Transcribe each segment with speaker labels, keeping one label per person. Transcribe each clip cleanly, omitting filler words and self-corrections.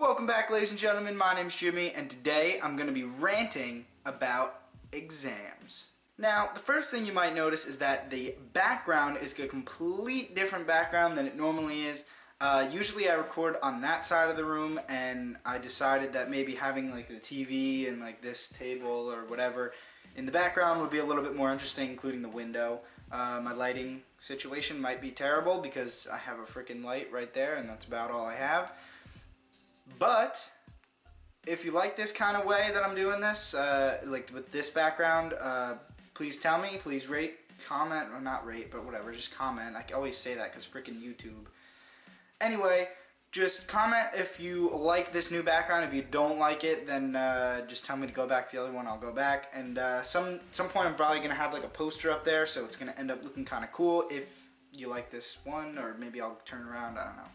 Speaker 1: Welcome back, ladies and gentlemen. My name's Jimmy, and today I'm going to be ranting about exams. Now, the first thing you might notice is that the background is a complete different background than it normally is. Usually I record on that side of the room, and I decided that maybe having like the TV and like this table or whatever in the background would be a little bit more interesting, including the window. My lighting situation might be terrible because I have a freaking light right there, and that's about all I have. But if you like this kind of way that I'm doing this, like with this background, please tell me. Please rate, comment, or not rate, but whatever, just comment. I always say that because freaking YouTube. Anyway, just comment if you like this new background. If you don't like it, then just tell me to go back to the other one. I'll go back. And some point I'm probably gonna have like a poster up there, so it's gonna end up looking kind of cool if you like this one, or maybe I'll turn around. I don't know.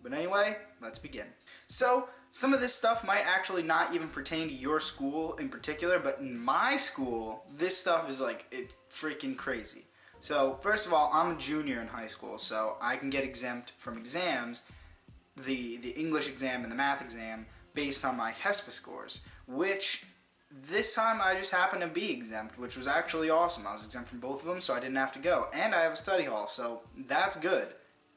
Speaker 1: But anyway, let's begin. So, some of this stuff might actually not even pertain to your school in particular, but in my school, this stuff is like, it's freaking crazy. So, first of all, I'm a junior in high school, so I can get exempt from exams, the English exam and the math exam, based on my HESPA scores, which this time I just happened to be exempt, which was actually awesome. I was exempt from both of them, so I didn't have to go. And I have a study hall, so that's good.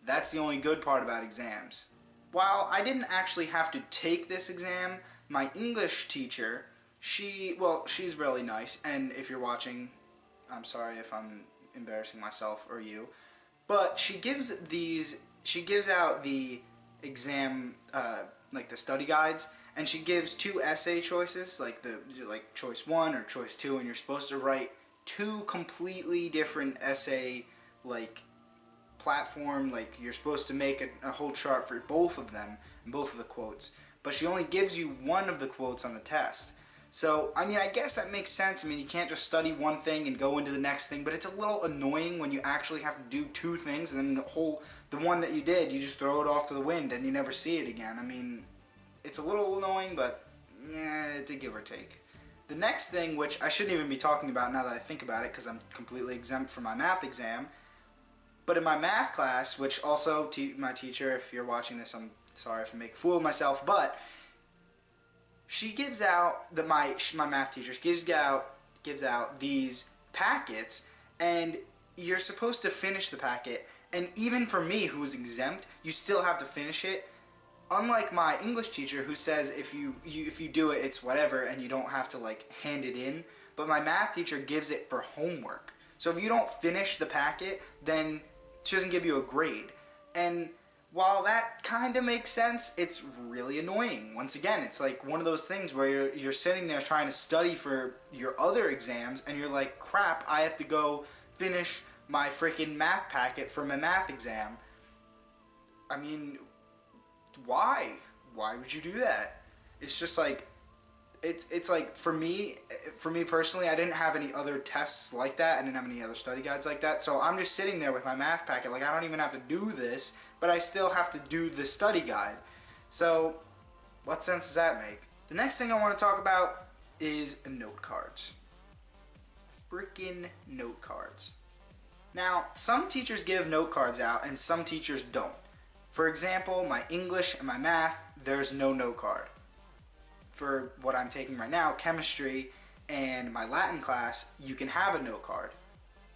Speaker 1: That's the only good part about exams. While I didn't actually have to take this exam, my English teacher, she's really nice, and if you're watching, I'm sorry if I'm embarrassing myself or you, but she gives out the exam, like the study guides, and she gives two essay choices, like choice 1 or choice 2, and you're supposed to write two completely different essay, like, platform, like you're supposed to make a whole chart for both of them and both of the quotes, but she only gives you one of the quotes on the test. So I mean, I guess that makes sense. I mean, you can't just study one thing and go into the next thing, but it's a little annoying when you actually have to do two things and then the one that you did, you just throw it off to the wind and you never see it again. I mean, it's a little annoying, but yeah, it's a give or take. The next thing, which I shouldn't even be talking about now that I think about it because I'm completely exempt from my math exam, but in my math class, which also my teacher, if you're watching this, I'm sorry if I make a fool of myself, but she gives out, my math teacher gives out these packets, and you're supposed to finish the packet, and even for me who is exempt, you still have to finish it. Unlike my English teacher who says if you do it, it's whatever, and you don't have to like hand it in, but my math teacher gives it for homework. So if you don't finish the packet, then she doesn't give you a grade. And while that kind of makes sense, it's really annoying. Once again, it's like one of those things where you're sitting there trying to study for your other exams, and you're like, crap, I have to go finish my freaking math packet for my math exam. I mean, why? Why would you do that? It's just like, it's like, for me personally, I didn't have any other tests like that. I didn't have any other study guides like that. So I'm just sitting there with my math packet. Like, I don't even have to do this, but I still have to do the study guide. So what sense does that make? The next thing I want to talk about is note cards. Freaking note cards. Now, some teachers give note cards out and some teachers don't. For example, my English and my math, there's no note card. For what I'm taking right now, chemistry and my Latin class, you can have a note card.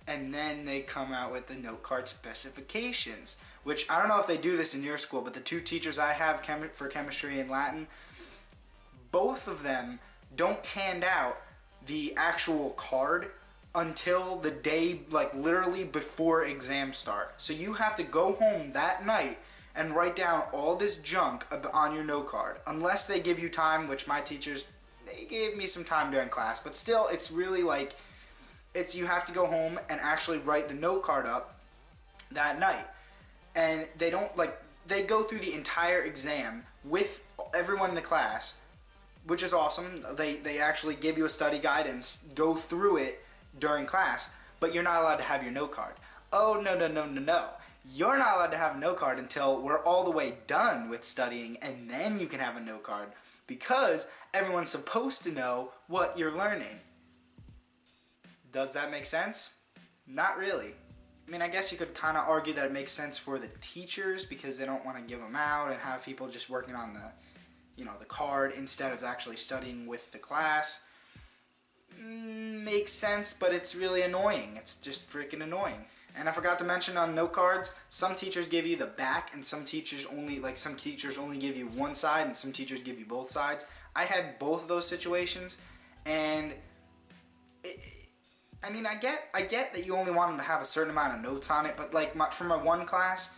Speaker 1: And then they come out with the note card specifications, which I don't know if they do this in your school, but the two teachers I have for chemistry and Latin, both of them don't hand out the actual card until the day, like literally before exams start. So you have to go home that night and write down all this junk on your note card, unless they give you time, which my teachers, they gave me some time during class, but still, it's really like, you have to go home and actually write the note card up that night. And they don't, like, they go through the entire exam with everyone in the class, which is awesome. They actually give you a study guide and go through it during class, but you're not allowed to have your note card. Oh, no, no, no, no, no. You're not allowed to have a note card until we're all the way done with studying, and then you can have a note card, because everyone's supposed to know what you're learning. Does that make sense? Not really. I mean, I guess you could kind of argue that it makes sense for the teachers because they don't want to give them out and have people just working on the, the card instead of actually studying with the class. Makes sense, but it's really annoying. It's just freaking annoying. And I forgot to mention on note cards, some teachers give you the back, and some teachers only give you one side, and some teachers give you both sides. I had both of those situations, and I mean, I get that you only want them to have a certain amount of notes on it, but like for my one class,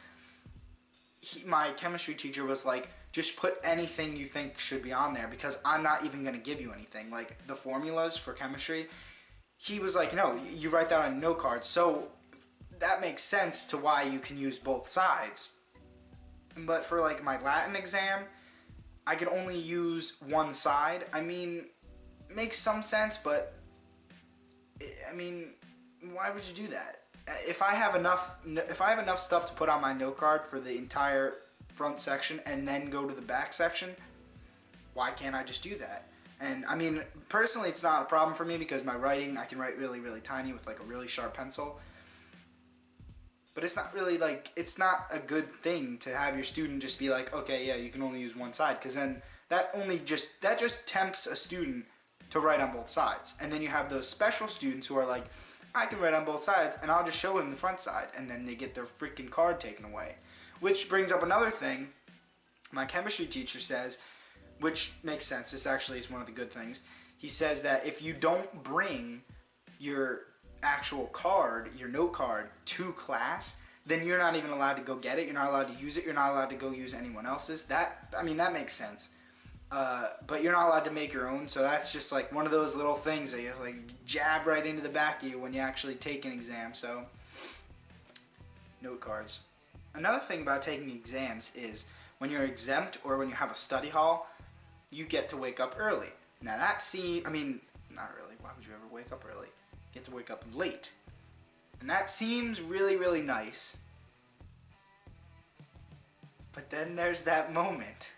Speaker 1: my chemistry teacher was like, just put anything you think should be on there because I'm not even going to give you anything. Like the formulas for chemistry, he was like, no, you write that on note cards. So that makes sense to why you can use both sides. But for like my Latin exam, I could only use one side. I mean, makes some sense, but I mean, why would you do that? If I have enough stuff to put on my note card for the entire front section and then go to the back section, why can't I just do that? And I mean, personally, it's not a problem for me because my writing, I can write really, really tiny with like a really sharp pencil. But it's not really like, it's not a good thing to have your student just be like, okay, yeah, you can only use one side, because then that just tempts a student to write on both sides. And then you have those special students who are like, I can write on both sides and I'll just show him the front side, and then they get their freaking card taken away. Which brings up another thing my chemistry teacher says, which makes sense. This actually is one of the good things. He says that if you don't bring your actual card, your note card, to class, then you're not even allowed to go get it. You're not allowed to use it. You're not allowed to go use anyone else's. That makes sense. But you're not allowed to make your own, so that's just like one of those little things that you just like jab right into the back of you when you actually take an exam. So, note cards. Another thing about taking exams is when you're exempt or when you have a study hall, you get to wake up early. Now not early. Why would you ever wake up early? You get to wake up late. And that seems really, really nice. But then there's that moment.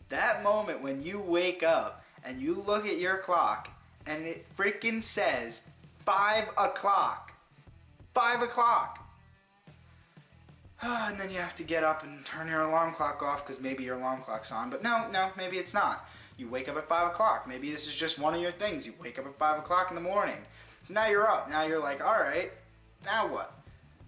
Speaker 1: That moment when you wake up and you look at your clock and it freaking says 5 o'clock. 5 o'clock. And then you have to get up and turn your alarm clock off because maybe your alarm clock's on. But no, maybe it's not. You wake up at 5 o'clock. Maybe this is just one of your things. You wake up at 5 o'clock in the morning. So now you're up. Now you're like, alright, now what?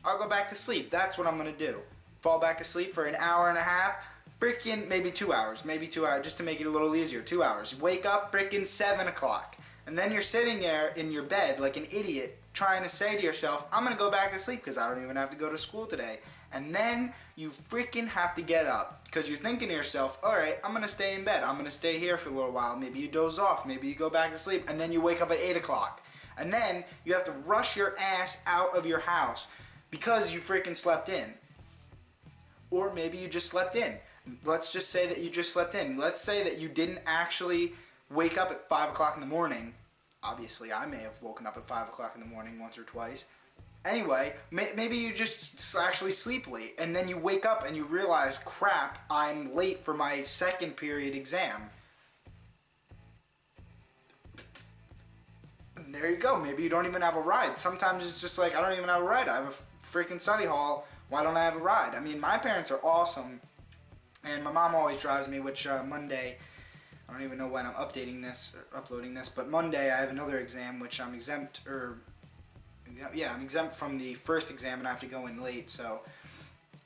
Speaker 1: I'll go back to sleep. That's what I'm going to do. Fall back asleep for an hour and a half. Freaking maybe 2 hours. Maybe 2 hours just to make it a little easier. 2 hours. Wake up freaking 7 o'clock. And then you're sitting there in your bed like an idiot trying to say to yourself, I'm going to go back to sleep because I don't even have to go to school today. And then you freaking have to get up because you're thinking to yourself, alright, I'm going to stay in bed. I'm going to stay here for a little while. Maybe you doze off. Maybe you go back to sleep. And then you wake up at 8 o'clock. And then you have to rush your ass out of your house because you freaking slept in. Or maybe you just slept in. Let's just say that you just slept in. Let's say that you didn't actually wake up at 5 o'clock in the morning. Obviously, I may have woken up at 5 o'clock in the morning once or twice. Anyway, maybe you just actually sleep late, and then you wake up and you realize, crap, I'm late for my second period exam. And there you go. Maybe you don't even have a ride. Sometimes it's just like, I don't even have a ride. I have a freaking study hall. Why don't I have a ride? I mean, my parents are awesome, and my mom always drives me, which Monday, I don't even know when I'm uploading this, but Monday I have another exam which I'm exempt, I'm exempt from the first exam and I have to go in late, so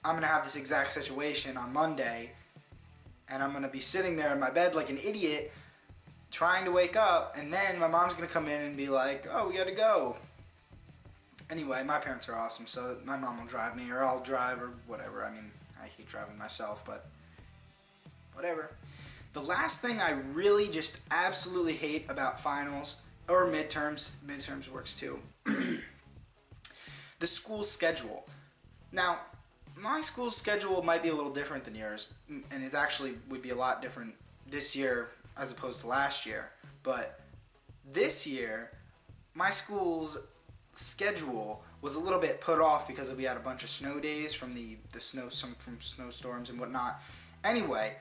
Speaker 1: I'm going to have this exact situation on Monday, and I'm going to be sitting there in my bed like an idiot trying to wake up, and then my mom's going to come in and be like, oh, we got to go. Anyway, my parents are awesome, so my mom will drive me, or I'll drive, or whatever. I mean, I hate driving myself, but whatever. The last thing I really just absolutely hate about finals, or midterms works too, the school schedule. Now, my school schedule might be a little different than yours, and it actually would be a lot different this year as opposed to last year. But this year, my school's schedule was a little bit put off because we had a bunch of snow days from from snowstorms and whatnot. Anyway,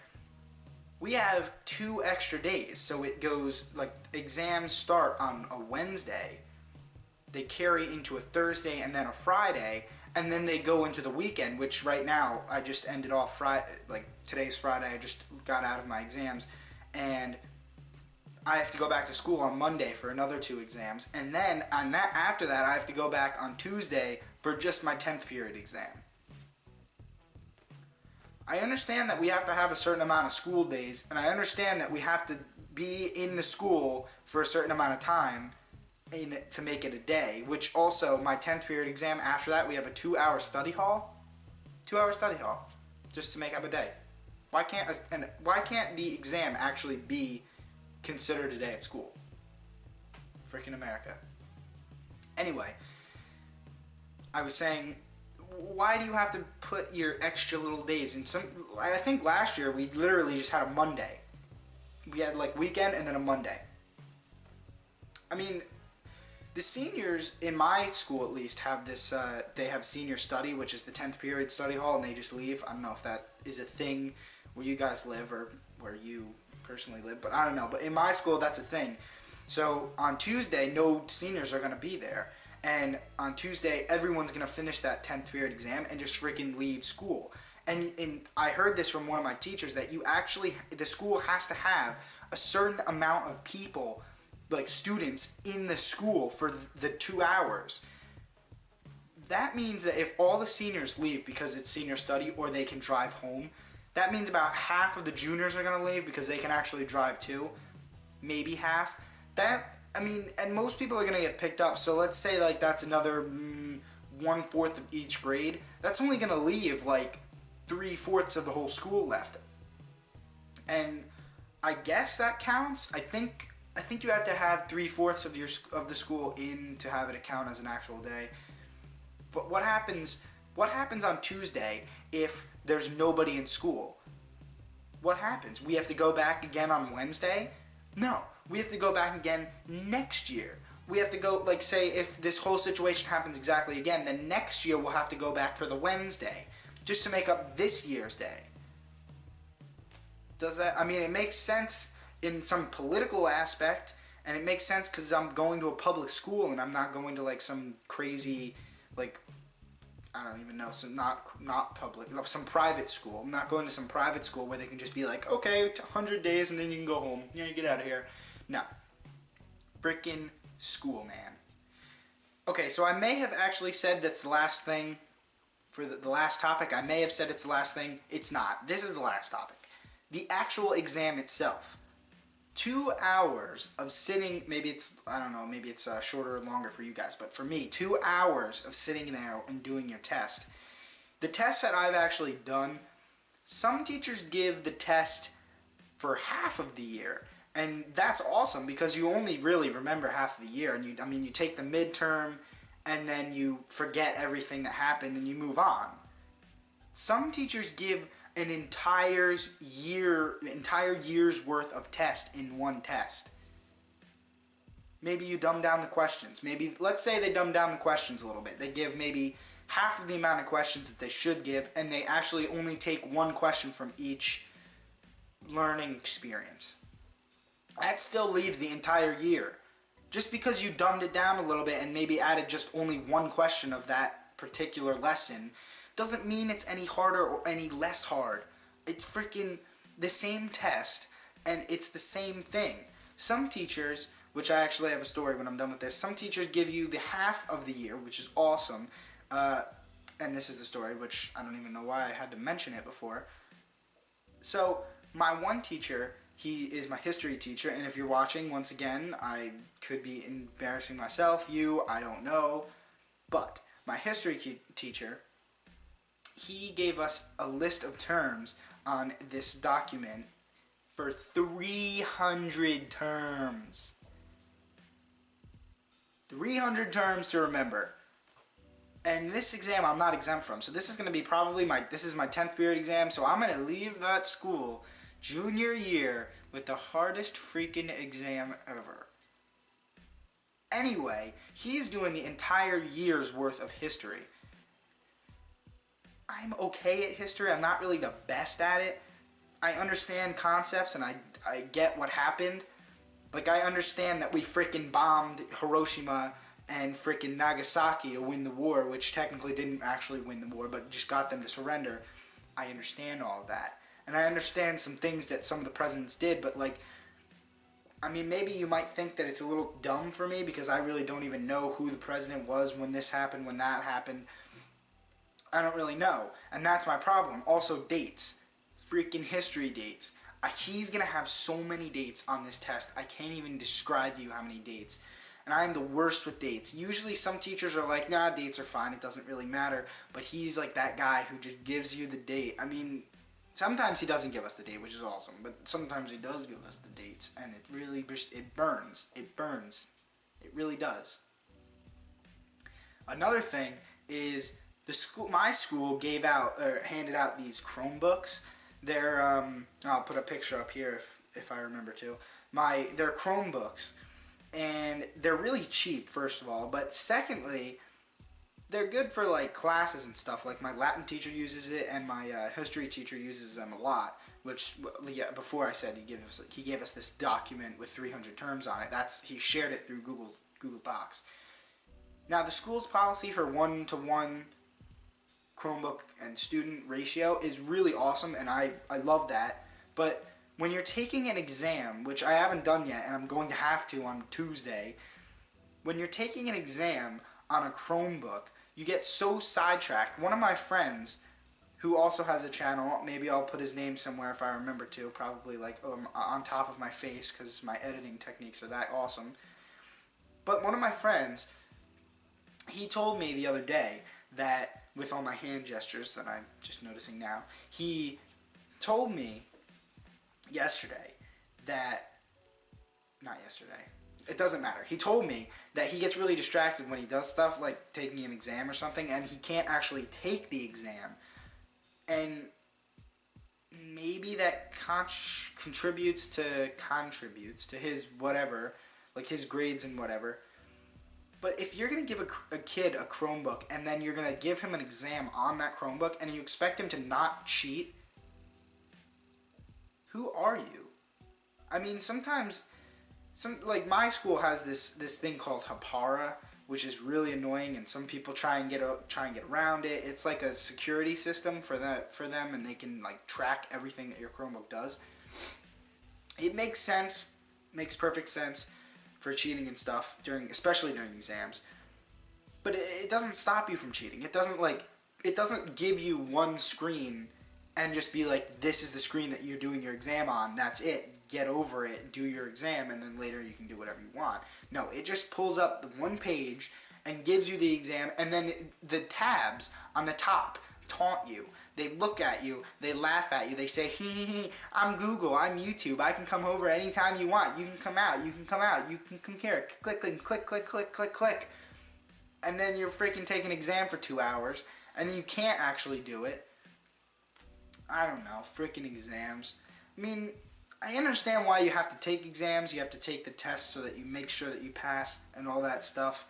Speaker 1: we have 2 extra days, so it goes like exams start on a Wednesday. they carry into a Thursday and then a Friday, and then they go into the weekend, which right now, I just ended off Friday, like today's Friday, I just got out of my exams, and I have to go back to school on Monday for another 2 exams, and then after that I have to go back on Tuesday for just my 10th period exam. I understand that we have to have a certain amount of school days, and I understand that we have to be in the school for a certain amount of time to make it a day, which also my 10th period exam, after that we have a 2-hour study hall. 2-hour study hall just to make up a day. Why can't the exam actually be considered a day at school? Freaking America. Anyway, I was saying, why do you have to put your extra little days in some? I think last year we literally just had a Monday. We had like weekend and then a Monday. I mean, the seniors in my school at least have this, they have senior study, which is the 10th period study hall, and they just leave. I don't know if that is a thing where you guys live or where you personally live, but I don't know. But in my school, that's a thing. So on Tuesday, no seniors are going to be there. And on Tuesday, everyone's going to finish that 10th period exam and just freaking leave school. And I heard this from one of my teachers, that the school has to have a certain amount of people, like students, in the school for the 2 hours. That means that if all the seniors leave because it's senior study or they can drive home, that means about half of the juniors are going to leave because they can actually drive too. Maybe half. And most people are going to get picked up. So let's say like that's another 1/4 of each grade. That's only going to leave like 3/4 of the whole school left. And I guess that counts. I think you have to have 3/4 of the school in to have it count as an actual day. But what happens on Tuesday if there's nobody in school? What happens? We have to go back again on Wednesday? No, we have to go back again next year. We have to go, like, say if this whole situation happens exactly again, then next year we'll have to go back for the Wednesday just to make up this year's day. Does that, I mean, it makes sense in some political aspect, and it makes sense because I'm going to a public school and I'm not going to like some crazy, like, I don't even know, some not public, some private school. I'm not going to some private school where they can just be like, okay, 100 days and then you can go home. Yeah, you get out of here. No. Frickin' school, man. Okay, so I may have actually said that's the last thing for the last topic. I may have said it's the last thing. It's not. This is the last topic. The actual exam itself. 2 hours of sitting, maybe it's, I don't know, maybe it's shorter or longer for you guys, but for me, 2 hours of sitting there and doing your test. The tests that I've actually done, some teachers give the test for half of the year, and that's awesome because you only really remember half of the year, and you take the midterm, and then you forget everything that happened and you move on. Some teachers give an entire year's worth of test in one test. Maybe you dumb down the questions. Maybe, let's say they dumb down the questions a little bit. They give maybe half of the amount of questions that they should give, and they actually only take one question from each learning experience. That still leaves the entire year. Just because you dumbed it down a little bit and maybe added just only one question of that particular lesson doesn't mean it's any harder or any less hard. It's freaking the same test, and it's the same thing. Some teachers, which I actually have a story when I'm done with this, some teachers give you the half of the year, which is awesome. And this is the story, which I don't even know why I had to mention it before. So, my one teacher, he is my history teacher, and if you're watching, once again, I could be embarrassing myself, I don't know. But, my history teacher, he gave us a list of terms on this document for 300 terms. 300 terms to remember. And this exam I'm not exempt from. So this is going to be probably this is my 10th period exam. So I'm going to leave that school junior year with the hardest freaking exam ever. Anyway, he's doing the entire year's worth of history. I'm okay at history. I'm not really the best at it. I understand concepts and I get what happened. Like, I understand that we freaking bombed Hiroshima and frickin' Nagasaki to win the war, which technically didn't actually win the war, but just got them to surrender. I understand all of that. And I understand some things that some of the presidents did, but like, I mean, maybe you might think that it's a little dumb for me because I really don't even know who the president was when this happened, when that happened. I don't really know. And that's my problem. Also, dates. Freaking history dates. He's going to have so many dates on this test. I can't even describe to you how many dates. And I am the worst with dates. Usually some teachers are like, nah, dates are fine. It doesn't really matter. But he's like that guy who just gives you the date. I mean, sometimes he doesn't give us the date, which is awesome. But sometimes he does give us the dates. And it really just, it burns. It burns. It really does. Another thing is my school gave out, or handed out these Chromebooks. They're, I'll put a picture up here if I remember to. They're Chromebooks, and they're really cheap, first of all, but secondly, they're good for like classes and stuff. Like my Latin teacher uses it, and my history teacher uses them a lot. Which, yeah, before I said he gave us this document with 300 terms on it. He shared it through Google Docs. Now the school's policy for 1-to-1 Chromebook and student ratio is really awesome, and I love that. But when you're taking an exam, which I haven't done yet, and I'm going to have to on Tuesday, when you're taking an exam on a Chromebook, you get so sidetracked. One of my friends, who also has a channel, maybe I'll put his name somewhere if I remember to, probably like on top of my face, because my editing techniques are that awesome. But one of my friends, he told me the other day that, with all my hand gestures that I'm just noticing now, he told me yesterday that, not yesterday, it doesn't matter. He told me that he gets really distracted when he does stuff like taking an exam or something, and he can't actually take the exam. And maybe that contributes to his whatever, like his grades and whatever. But if you're going to give a kid a Chromebook and then you're going to give him an exam on that Chromebook and you expect him to not cheat, who are you? I mean, sometimes, like my school has this thing called Hapara, which is really annoying, and some people try and get around it. It's like a security system for them, and they can like track everything that your Chromebook does. It makes sense, makes perfect sense for cheating and stuff especially during exams, but it doesn't stop you from cheating. It doesn't give you one screen and just be like, this is the screen that you're doing your exam on, that's it, get over it, do your exam, and then later you can do whatever you want. No, it just pulls up the one page and gives you the exam, and then the tabs on the top taunt you. They look at you, they laugh at you, they say, hee, I'm Google, I'm YouTube, I can come over anytime you want, you can come out, you can come here, click, click, click, click, click, click, click. And then you're freaking taking an exam for 2 hours, and then you can't actually do it. I don't know, freaking exams. I mean, I understand why you have to take exams, you have to take the tests so that you make sure that you pass and all that stuff.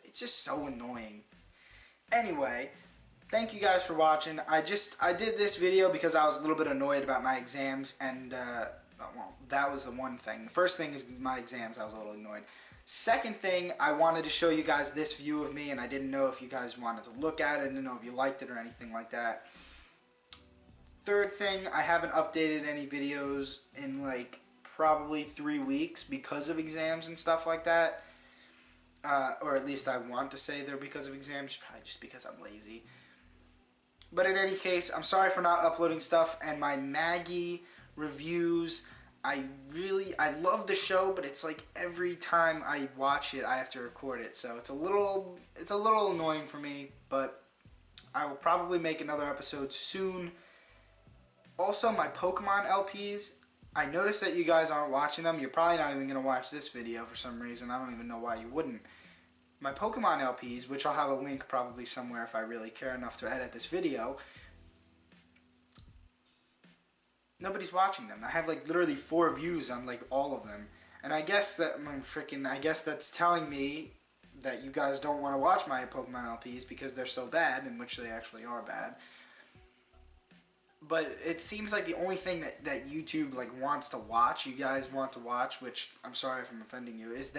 Speaker 1: It's just so annoying. Anyway, thank you guys for watching. I did this video because I was a little bit annoyed about my exams, and well, that was the one thing. The first thing is my exams, I was a little annoyed. Second thing, I wanted to show you guys this view of me, and I didn't know if you guys wanted to look at it, I didn't know if you liked it or anything like that. Third thing, I haven't updated any videos in like probably 3 weeks because of exams and stuff like that. Or at least I want to say they're because of exams, probably just because I'm lazy. But in any case, I'm sorry for not uploading stuff, and my Maggie reviews, I love the show, but it's like every time I watch it, I have to record it, so it's a little annoying for me, but I will probably make another episode soon. Also, my Pokemon LPs, I noticed that you guys aren't watching them. You're probably not even going to watch this video for some reason. I don't even know why you wouldn't. My Pokemon LPs, which I'll have a link probably somewhere if I really care enough to edit this video, nobody's watching them. I have like literally 4 views on like all of them. And I guess that I guess that's telling me that you guys don't want to watch my Pokemon LPs because they're so bad, in which they actually are bad. but it seems like the only thing that YouTube like wants to watch, you guys want to watch, which I'm sorry if I'm offending you, is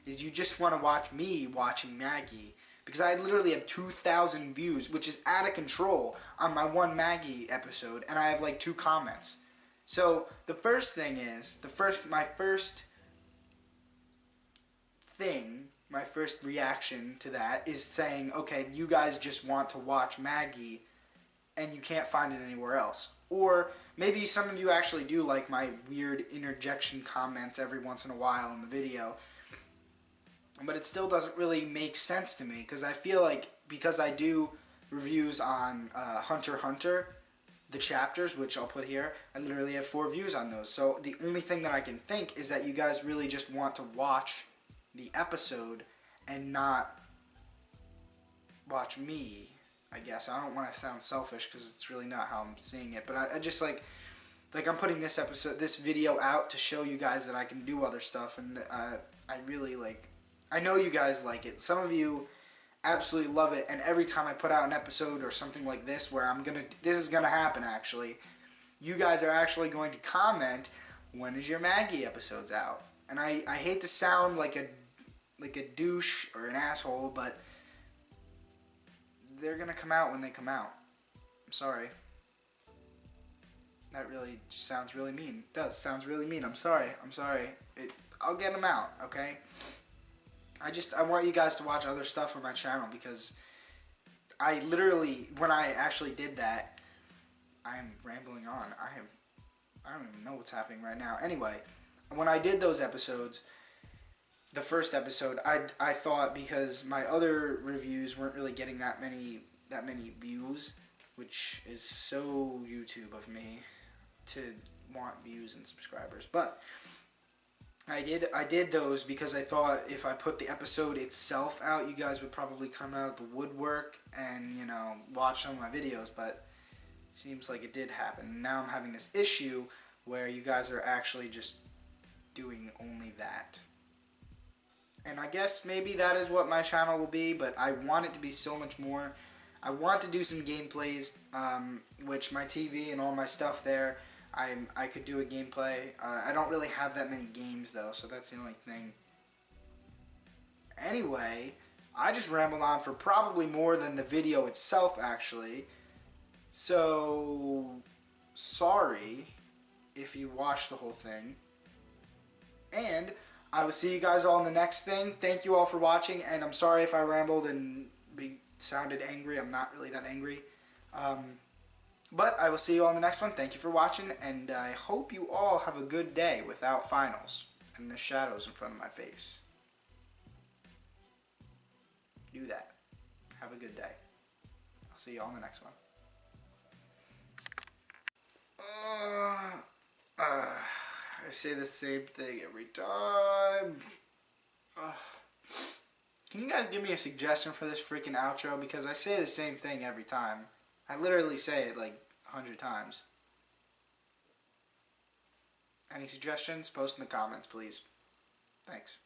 Speaker 1: you just want to watch me watching Maggie. Because I literally have 2,000 views, which is out of control on my one Maggie episode, and I have like 2 comments. So the first thing is, my first reaction to that is saying, okay, you guys just want to watch Maggie and you can't find it anywhere else. Or maybe some of you actually do like my weird interjection comments every once in a while in the video. But it still doesn't really make sense to me, because I feel like, because I do reviews on Hunter x Hunter, the chapters, which I'll put here, I literally have 4 views on those. So the only thing that I can think is that you guys really just want to watch the episode and not watch me, I guess. I don't want to sound selfish, because it's really not how I'm seeing it. But I just like I'm putting this video out to show you guys that I can do other stuff, and I really like, I know you guys like it. Some of you absolutely love it, and every time I put out an episode or something like this where this is gonna happen actually, you guys are actually going to comment, when is your Maggie episodes out? And I hate to sound like a douche or an asshole, but they're gonna come out when they come out. I'm sorry. That really just sounds really mean. It does. Sounds really mean. I'm sorry. I'll get them out, okay? I want you guys to watch other stuff on my channel, because I literally, when I actually did that, I'm rambling on. I don't even know what's happening right now. Anyway, when I did those episodes, the first episode, I thought, because my other reviews weren't really getting that many views, which is so YouTube of me to want views and subscribers, but I did those because I thought if I put the episode itself out, you guys would probably come out of the woodwork and, you know, watch some of my videos, but it seems like it did happen. Now I'm having this issue where you guys are actually just doing only that. And I guess maybe that is what my channel will be, but I want it to be so much more. I want to do some gameplays, which my TV and all my stuff there, I could do a gameplay. I don't really have that many games though, so that's the only thing. Anyway, I just rambled on for probably more than the video itself actually. So, sorry if you watched the whole thing. And I will see you guys all in the next thing. Thank you all for watching, and I'm sorry if I rambled and sounded angry. I'm not really that angry. But I will see you all in the next one. Thank you for watching, and I hope you all have a good day without finals and the shadows in front of my face. Do that. Have a good day. I'll see you all in the next one. I say the same thing every time. Can you guys give me a suggestion for this freaking outro? Because I say the same thing every time. I literally say it like 100 times. Any suggestions? Post in the comments, please. Thanks.